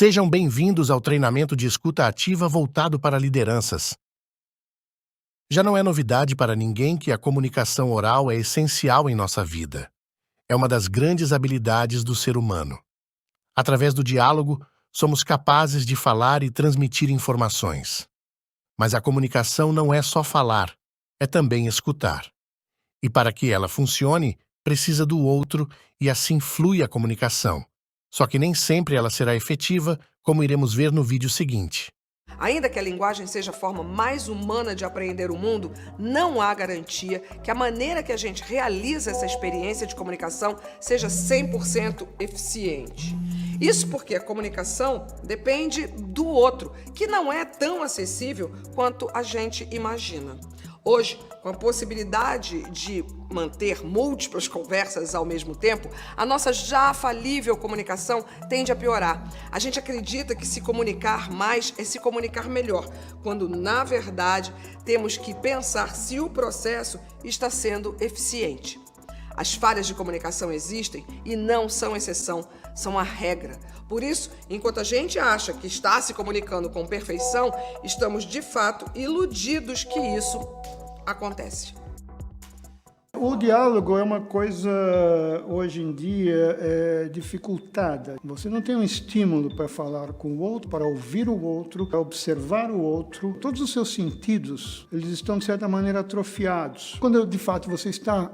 Sejam bem-vindos ao treinamento de escuta ativa voltado para lideranças. Já não é novidade para ninguém que a comunicação oral é essencial em nossa vida. É uma das grandes habilidades do ser humano. Através do diálogo, somos capazes de falar e transmitir informações. Mas a comunicação não é só falar, é também escutar. E para que ela funcione, precisa do outro e assim flui a comunicação. Só que nem sempre ela será efetiva, como iremos ver no vídeo seguinte. Ainda que a linguagem seja a forma mais humana de apreender o mundo, não há garantia que a maneira que a gente realiza essa experiência de comunicação seja 100% eficiente. Isso porque a comunicação depende do outro, que não é tão acessível quanto a gente imagina. Hoje, com a possibilidade de manter múltiplas conversas ao mesmo tempo, a nossa já falível comunicação tende a piorar. A gente acredita que se comunicar mais é se comunicar melhor, quando, na verdade, temos que pensar se o processo está sendo eficiente. As falhas de comunicação existem e não são exceção, são a regra. Por isso, enquanto a gente acha que está se comunicando com perfeição, estamos de fato iludidos que isso acontece. O diálogo é uma coisa, hoje em dia, dificultada. Você não tem um estímulo para falar com o outro, para ouvir o outro, para observar o outro. Todos os seus sentidos, eles estão, de certa maneira, atrofiados. Quando, de fato, você está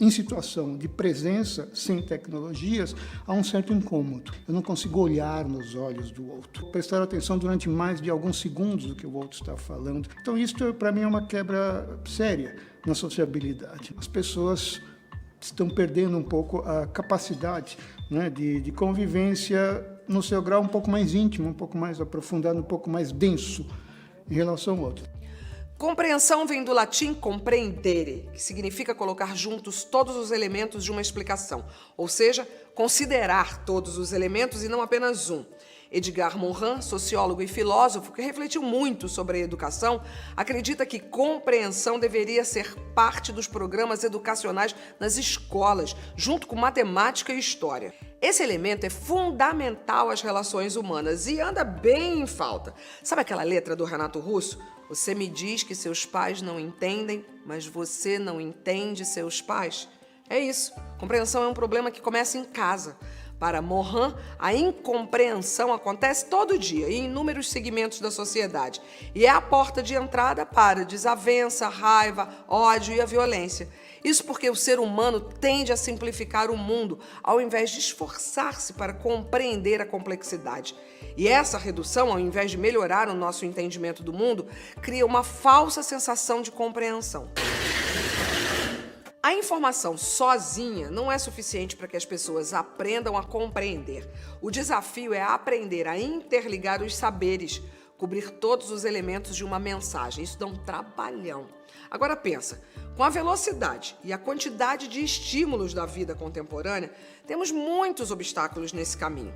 em situação de presença, sem tecnologias, há um certo incômodo. Eu não consigo olhar nos olhos do outro, prestar atenção durante mais de alguns segundos do que o outro está falando. Então, isso, para mim, é uma quebra séria na sociabilidade. As pessoas estão perdendo um pouco a capacidade, né, de convivência no seu grau um pouco mais íntimo, um pouco mais aprofundado, um pouco mais denso em relação ao outro. Compreensão vem do latim comprendere, que significa colocar juntos todos os elementos de uma explicação, ou seja, considerar todos os elementos e não apenas um. Edgar Morin, sociólogo e filósofo que refletiu muito sobre a educação, acredita que compreensão deveria ser parte dos programas educacionais nas escolas, junto com matemática e história. Esse elemento é fundamental às relações humanas e anda bem em falta. Sabe aquela letra do Renato Russo? Você me diz que seus pais não entendem, mas você não entende seus pais? É isso. Compreensão é um problema que começa em casa. Para Morin, a incompreensão acontece todo dia em inúmeros segmentos da sociedade e é a porta de entrada para a desavença, a raiva, ódio e a violência. Isso porque o ser humano tende a simplificar o mundo ao invés de esforçar-se para compreender a complexidade. E essa redução, ao invés de melhorar o nosso entendimento do mundo, cria uma falsa sensação de compreensão. A informação sozinha não é suficiente para que as pessoas aprendam a compreender. O desafio é aprender a interligar os saberes, cobrir todos os elementos de uma mensagem. Isso dá um trabalhão. Agora pensa, com a velocidade e a quantidade de estímulos da vida contemporânea, temos muitos obstáculos nesse caminho.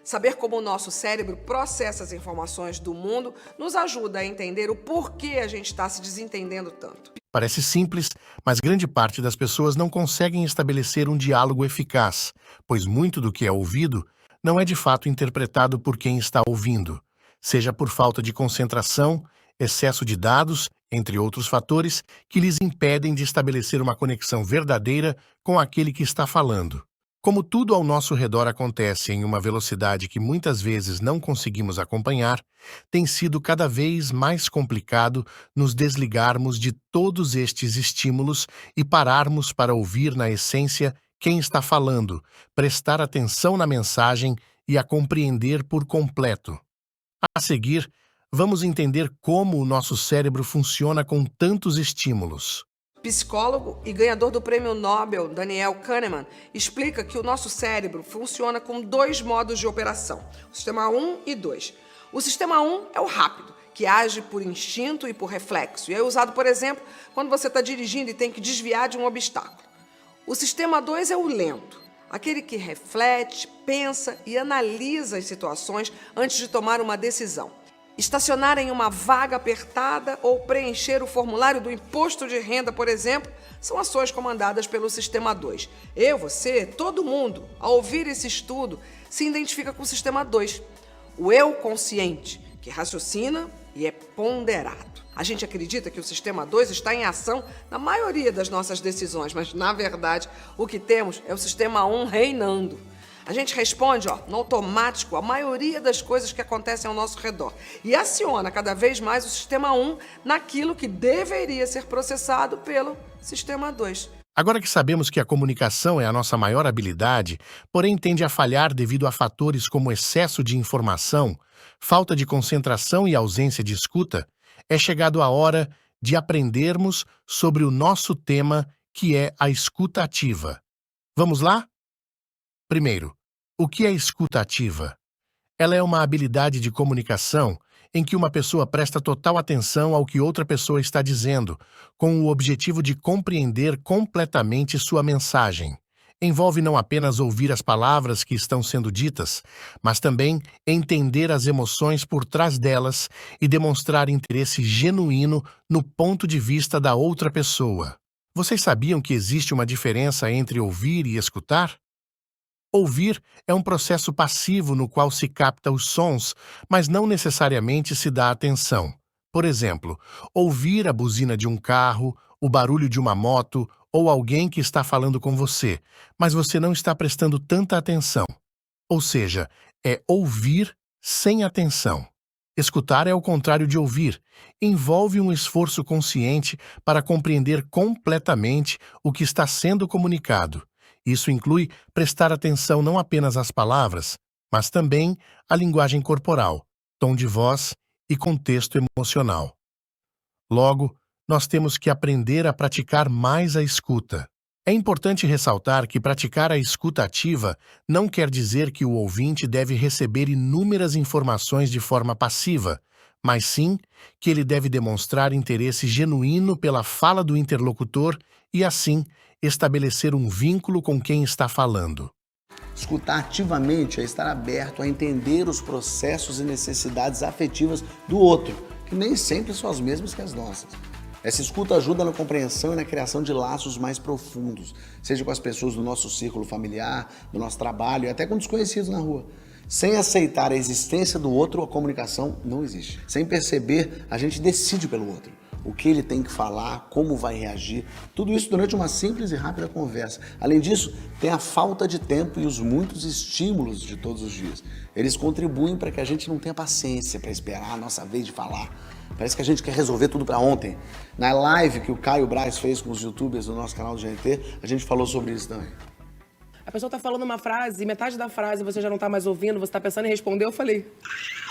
Saber como o nosso cérebro processa as informações do mundo nos ajuda a entender o porquê a gente está se desentendendo tanto. Parece simples, mas grande parte das pessoas não conseguem estabelecer um diálogo eficaz, pois muito do que é ouvido não é de fato interpretado por quem está ouvindo, seja por falta de concentração, excesso de dados, entre outros fatores, que lhes impedem de estabelecer uma conexão verdadeira com aquele que está falando. Como tudo ao nosso redor acontece em uma velocidade que muitas vezes não conseguimos acompanhar, tem sido cada vez mais complicado nos desligarmos de todos estes estímulos e pararmos para ouvir na essência quem está falando, prestar atenção na mensagem e a compreender por completo. A seguir, vamos entender como o nosso cérebro funciona com tantos estímulos. Psicólogo e ganhador do Prêmio Nobel, Daniel Kahneman, explica que o nosso cérebro funciona com dois modos de operação, o sistema 1 e 2. O sistema 1 é o rápido, que age por instinto e por reflexo, e é usado, por exemplo, quando você está dirigindo e tem que desviar de um obstáculo. O sistema 2 é o lento, aquele que reflete, pensa e analisa as situações antes de tomar uma decisão. Estacionar em uma vaga apertada ou preencher o formulário do imposto de renda, por exemplo, são ações comandadas pelo Sistema 2. Eu, você, todo mundo, ao ouvir esse estudo, se identifica com o Sistema 2. o eu consciente, que raciocina e é ponderado. A gente acredita que o sistema 2 está em ação na maioria das nossas decisões, mas, na verdade, o que temos é o sistema 1 reinando. A gente responde, no automático, a maioria das coisas que acontecem ao nosso redor e aciona cada vez mais o sistema 1 naquilo que deveria ser processado pelo sistema 2. Agora que sabemos que a comunicação é a nossa maior habilidade, porém tende a falhar devido a fatores como excesso de informação, falta de concentração e ausência de escuta, é chegado a hora de aprendermos sobre o nosso tema, que é a escuta ativa. Vamos lá? Primeiro, o que é escuta ativa? Ela é uma habilidade de comunicação em que uma pessoa presta total atenção ao que outra pessoa está dizendo, com o objetivo de compreender completamente sua mensagem. Envolve não apenas ouvir as palavras que estão sendo ditas, mas também entender as emoções por trás delas e demonstrar interesse genuíno no ponto de vista da outra pessoa. Vocês sabiam que existe uma diferença entre ouvir e escutar? Ouvir é um processo passivo no qual se capta os sons, mas não necessariamente se dá atenção. Por exemplo, ouvir a buzina de um carro, o barulho de uma moto ou alguém que está falando com você, mas você não está prestando tanta atenção. Ou seja, é ouvir sem atenção. Escutar é o contrário de ouvir. Envolve um esforço consciente para compreender completamente o que está sendo comunicado. Isso inclui prestar atenção não apenas às palavras, mas também à linguagem corporal, tom de voz e contexto emocional. Logo, nós temos que aprender a praticar mais a escuta. É importante ressaltar que praticar a escuta ativa não quer dizer que o ouvinte deve receber inúmeras informações de forma passiva, mas sim que ele deve demonstrar interesse genuíno pela fala do interlocutor e, assim, estabelecer um vínculo com quem está falando. Escutar ativamente é estar aberto a entender os processos e necessidades afetivas do outro, que nem sempre são as mesmas que as nossas. Essa escuta ajuda na compreensão e na criação de laços mais profundos, seja com as pessoas do nosso círculo familiar, do nosso trabalho e até com desconhecidos na rua. Sem aceitar a existência do outro, a comunicação não existe. Sem perceber, a gente decide pelo outro. O que ele tem que falar, como vai reagir, tudo isso durante uma simples e rápida conversa. Além disso, tem a falta de tempo e os muitos estímulos de todos os dias. Eles contribuem para que a gente não tenha paciência para esperar a nossa vez de falar. Parece que a gente quer resolver tudo para ontem. Na live que o Caio Braz fez com os youtubers do nosso canal do GNT, a gente falou sobre isso também. A pessoa tá falando uma frase, metade da frase você já não tá mais ouvindo, você tá pensando em responder, eu falei...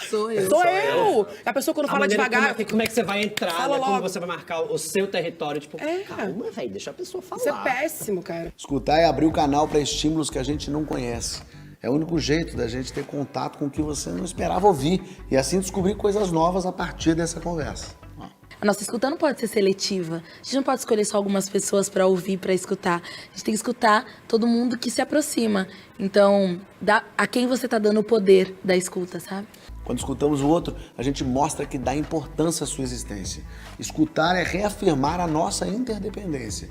Sou eu! A pessoa quando fala devagar... Como é que você vai entrar, Fala né? Como logo. você vai marcar o seu território, tipo... É. Calma, velho, deixa a pessoa falar. Isso é péssimo, cara. Escutar é abrir o canal para estímulos que a gente não conhece. É o único jeito da gente ter contato com o que você não esperava ouvir e assim descobrir coisas novas a partir dessa conversa. A nossa escuta não pode ser seletiva. A gente não pode escolher só algumas pessoas para ouvir, para escutar. A gente tem que escutar todo mundo que se aproxima. Então, a quem você tá dando o poder da escuta, sabe? Quando escutamos o outro, a gente mostra que dá importância à sua existência. Escutar é reafirmar a nossa interdependência.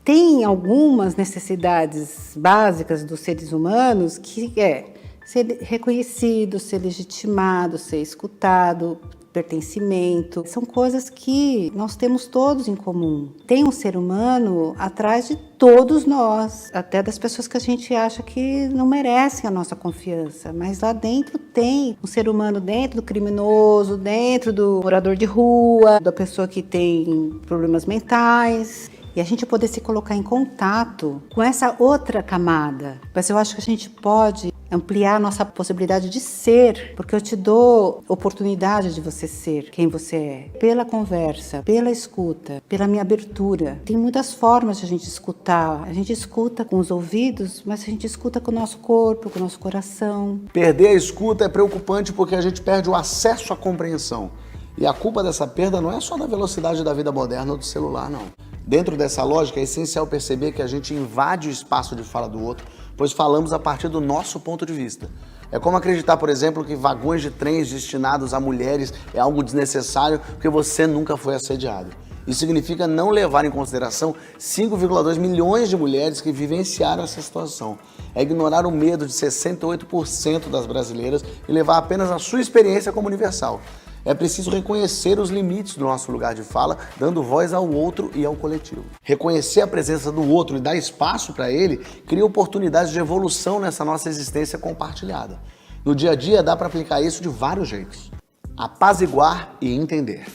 Tem algumas necessidades básicas dos seres humanos que é ser reconhecido, ser legitimado, ser escutado, pertencimento. São coisas que nós temos todos em comum. Tem um ser humano atrás de todos nós, até das pessoas que a gente acha que não merecem a nossa confiança, mas lá dentro tem um ser humano dentro do criminoso, dentro do morador de rua, da pessoa que tem problemas mentais. E a gente poder se colocar em contato com essa outra camada. Mas eu acho que a gente pode ampliar a nossa possibilidade de ser, porque eu te dou oportunidade de você ser quem você é. Pela conversa, pela escuta, pela minha abertura. Tem muitas formas de a gente escutar. A gente escuta com os ouvidos, mas a gente escuta com o nosso corpo, com o nosso coração. Perder a escuta é preocupante porque a gente perde o acesso à compreensão. E a culpa dessa perda não é só da velocidade da vida moderna ou do celular, não. Dentro dessa lógica, é essencial perceber que a gente invade o espaço de fala do outro, pois falamos a partir do nosso ponto de vista. É como acreditar, por exemplo, que vagões de trens destinados a mulheres é algo desnecessário porque você nunca foi assediado. Isso significa não levar em consideração 5,2 milhões de mulheres que vivenciaram essa situação. é ignorar o medo de 68% das brasileiras e levar apenas a sua experiência como universal. É preciso reconhecer os limites do nosso lugar de fala, dando voz ao outro e ao coletivo. Reconhecer a presença do outro e dar espaço para ele cria oportunidades de evolução nessa nossa existência compartilhada. No dia a dia dá para aplicar isso de vários jeitos. Apaziguar e entender.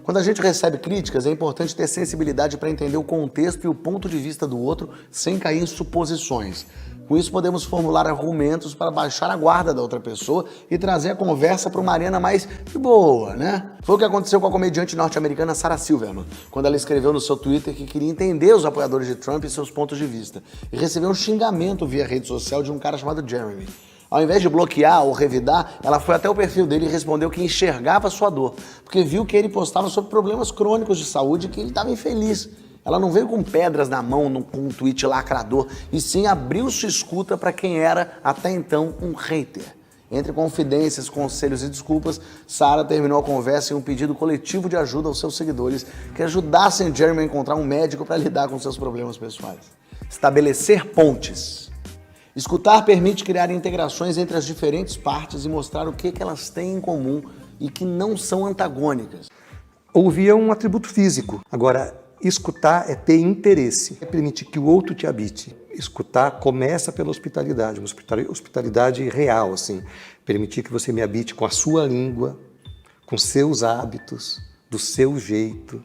Quando a gente recebe críticas, é importante ter sensibilidade para entender o contexto e o ponto de vista do outro sem cair em suposições. Com isso, podemos formular argumentos para baixar a guarda da outra pessoa e trazer a conversa para uma arena mais de boa, né? Foi o que aconteceu com a comediante norte-americana Sarah Silverman, quando ela escreveu no seu Twitter que queria entender os apoiadores de Trump e seus pontos de vista, e recebeu um xingamento via rede social de um cara chamado Jeremy. Ao invés de bloquear ou revidar, ela foi até o perfil dele e respondeu que enxergava sua dor, porque viu que ele postava sobre problemas crônicos de saúde e que ele estava infeliz. Ela não veio com pedras na mão, com um tweet lacrador, e sim abriu sua escuta para quem era, até então, um hater. Entre confidências, conselhos e desculpas, Sarah terminou a conversa em um pedido coletivo de ajuda aos seus seguidores que ajudassem Jeremy a encontrar um médico para lidar com seus problemas pessoais. Estabelecer pontes. Escutar permite criar integrações entre as diferentes partes e mostrar o que elas têm em comum e que não são antagônicas. Ouvir é um atributo físico. Agora, escutar é ter interesse, é permitir que o outro te habite. Escutar começa pela hospitalidade, uma hospitalidade real, assim. Permitir que você me habite com a sua língua, com seus hábitos, do seu jeito,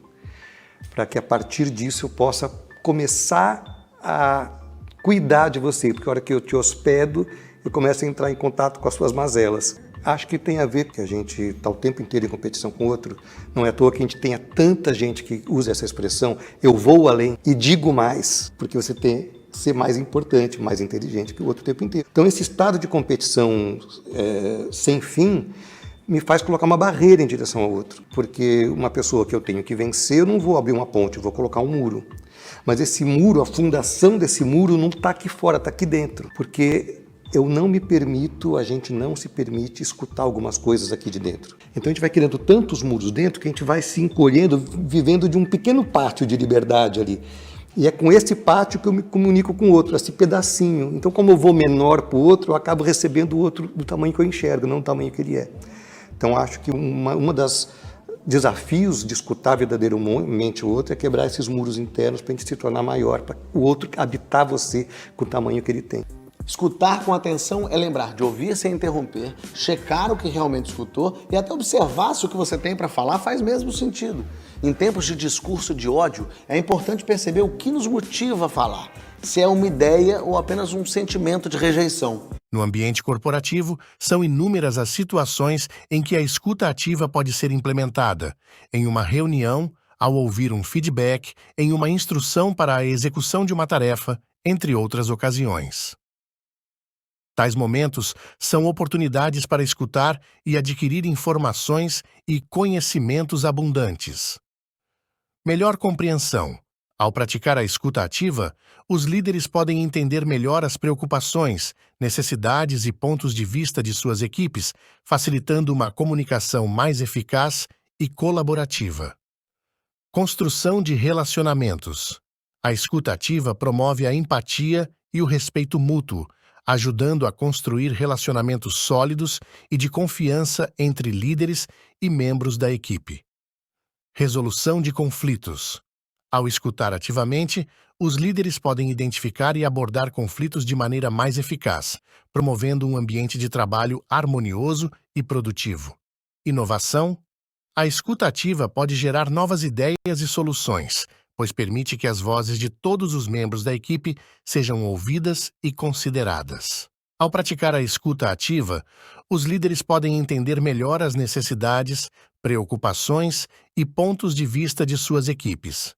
para que a partir disso eu possa começar a cuidar de você, porque a hora que eu te hospedo, eu começo a entrar em contato com as suas mazelas. Acho que tem a ver que a gente está o tempo inteiro em competição com o outro. Não é à toa que a gente tenha tanta gente que usa essa expressão, eu vou além e digo mais, porque você tem que ser mais importante, mais inteligente que o outro o tempo inteiro. Então esse estado de competição sem fim me faz colocar uma barreira em direção ao outro, porque uma pessoa que eu tenho que vencer, eu não vou abrir uma ponte, eu vou colocar um muro. Mas esse muro, a fundação desse muro não está aqui fora, está aqui dentro, porque eu não me permito, a gente não se permite escutar algumas coisas aqui de dentro. Então a gente vai criando tantos muros dentro que a gente vai se encolhendo, vivendo de um pequeno pátio de liberdade ali. E é com esse pátio que eu me comunico com o outro, esse pedacinho. Então como eu vou menor para o outro, eu acabo recebendo o outro do tamanho que eu enxergo, não do tamanho que ele é. Então acho que uma das desafios de escutar verdadeiramente o outro é quebrar esses muros internos para a gente se tornar maior, para o outro habitar você com o tamanho que ele tem. Escutar com atenção é lembrar de ouvir sem interromper, checar o que realmente escutou e até observar se o que você tem para falar faz mesmo sentido. Em tempos de discurso de ódio, é importante perceber o que nos motiva a falar, se é uma ideia ou apenas um sentimento de rejeição. No ambiente corporativo, são inúmeras as situações em que a escuta ativa pode ser implementada. Em uma reunião, ao ouvir um feedback, em uma instrução para a execução de uma tarefa, entre outras ocasiões. Tais momentos são oportunidades para escutar e adquirir informações e conhecimentos abundantes. Melhor compreensão. Ao praticar a escuta ativa, os líderes podem entender melhor as preocupações, necessidades e pontos de vista de suas equipes, facilitando uma comunicação mais eficaz e colaborativa. Construção de relacionamentos. A escuta ativa promove a empatia e o respeito mútuo, ajudando a construir relacionamentos sólidos e de confiança entre líderes e membros da equipe. Resolução de conflitos. Ao escutar ativamente, os líderes podem identificar e abordar conflitos de maneira mais eficaz, promovendo um ambiente de trabalho harmonioso e produtivo. Inovação. A escuta ativa pode gerar novas ideias e soluções, pois permite que as vozes de todos os membros da equipe sejam ouvidas e consideradas. Ao praticar a escuta ativa, os líderes podem entender melhor as necessidades, preocupações e pontos de vista de suas equipes.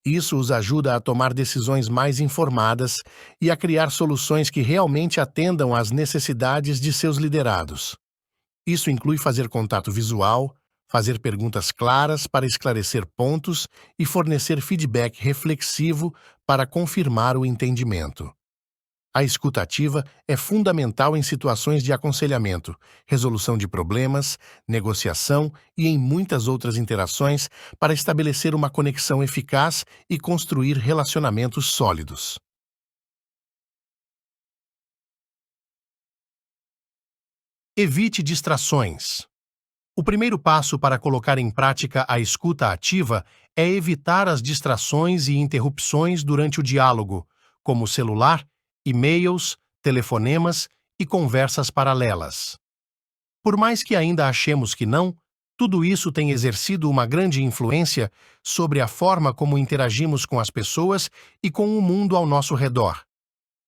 Isso os ajuda a tomar decisões mais informadas e a criar soluções que realmente atendam às necessidades de seus liderados. Isso inclui fazer contato visual, fazer perguntas claras para esclarecer pontos e fornecer feedback reflexivo para confirmar o entendimento. A escuta ativa é fundamental em situações de aconselhamento, resolução de problemas, negociação e em muitas outras interações para estabelecer uma conexão eficaz e construir relacionamentos sólidos. Evite distrações. O primeiro passo para colocar em prática a escuta ativa é evitar as distrações e interrupções durante o diálogo, como celular, e-mails, telefonemas e conversas paralelas. Por mais que ainda achemos que não, tudo isso tem exercido uma grande influência sobre a forma como interagimos com as pessoas e com o mundo ao nosso redor.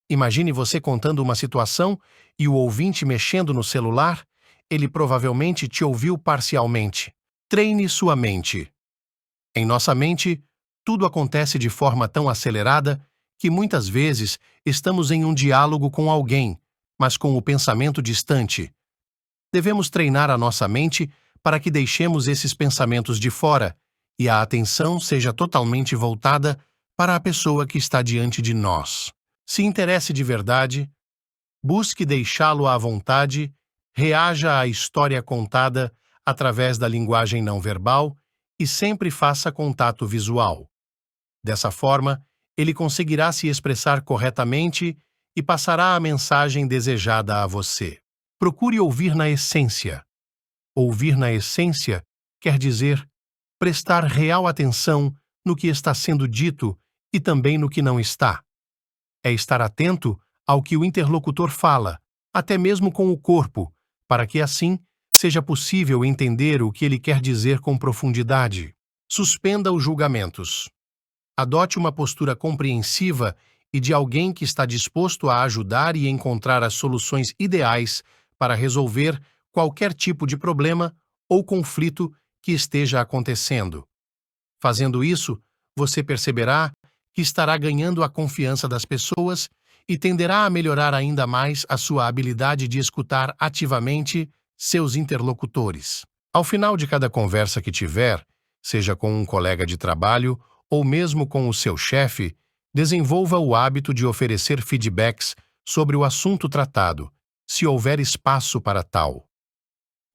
Imagine você contando uma situação e o ouvinte mexendo no celular. Ele provavelmente te ouviu parcialmente. Treine sua mente. Em nossa mente, tudo acontece de forma tão acelerada que muitas vezes estamos em um diálogo com alguém, mas com o pensamento distante. Devemos treinar a nossa mente para que deixemos esses pensamentos de fora e a atenção seja totalmente voltada para a pessoa que está diante de nós. Se interesse de verdade, busque deixá-lo à vontade, reaja à história contada através da linguagem não verbal e sempre faça contato visual. Dessa forma, ele conseguirá se expressar corretamente e passará a mensagem desejada a você. Procure ouvir na essência. Ouvir na essência quer dizer prestar real atenção no que está sendo dito e também no que não está. É estar atento ao que o interlocutor fala, até mesmo com o corpo, para que assim seja possível entender o que ele quer dizer com profundidade. Suspenda os julgamentos. Adote uma postura compreensiva e de alguém que está disposto a ajudar e encontrar as soluções ideais para resolver qualquer tipo de problema ou conflito que esteja acontecendo. Fazendo isso, você perceberá que estará ganhando a confiança das pessoas e tenderá a melhorar ainda mais a sua habilidade de escutar ativamente seus interlocutores. Ao final de cada conversa que tiver, seja com um colega de trabalho ou mesmo com o seu chefe, desenvolva o hábito de oferecer feedbacks sobre o assunto tratado, se houver espaço para tal.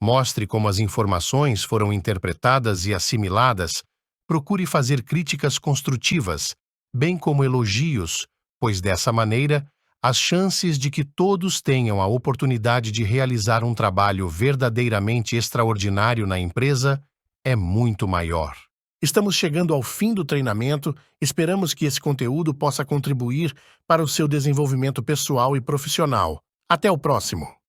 Mostre como as informações foram interpretadas e assimiladas. Procure fazer críticas construtivas, bem como elogios, pois dessa maneira, as chances de que todos tenham a oportunidade de realizar um trabalho verdadeiramente extraordinário na empresa é muito maior. Estamos chegando ao fim do treinamento. Esperamos que esse conteúdo possa contribuir para o seu desenvolvimento pessoal e profissional. Até o próximo!